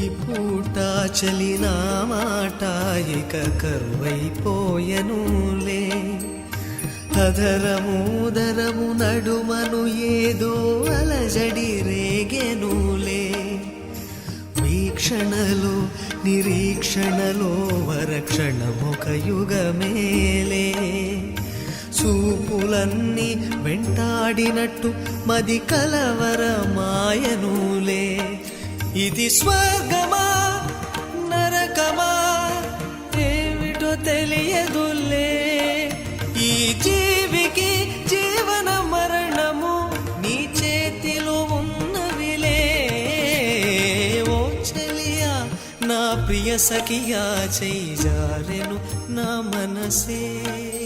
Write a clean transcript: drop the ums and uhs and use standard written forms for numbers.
ఈ పూట చలిన మాట ఇక కరువైపోయనులే. అధరము నడుమను ఏదో అలజడి రేగెనులే. వీక్షణలో నిరీక్షణలో వరక్షణమొక యుగమేలే. చూపులన్నీ వెంటాడినట్టు మది కలవరమాయనులే. ఇది స్వర్గమా నరకమా ఏమిటో తెలియదులే. ఈ జీవికి జీవన మరణము నీ చేతిలో ఉన్నవిలే. ఓ చెలియా నా ప్రియ సఖియా చేయి జారెను నా మనసే.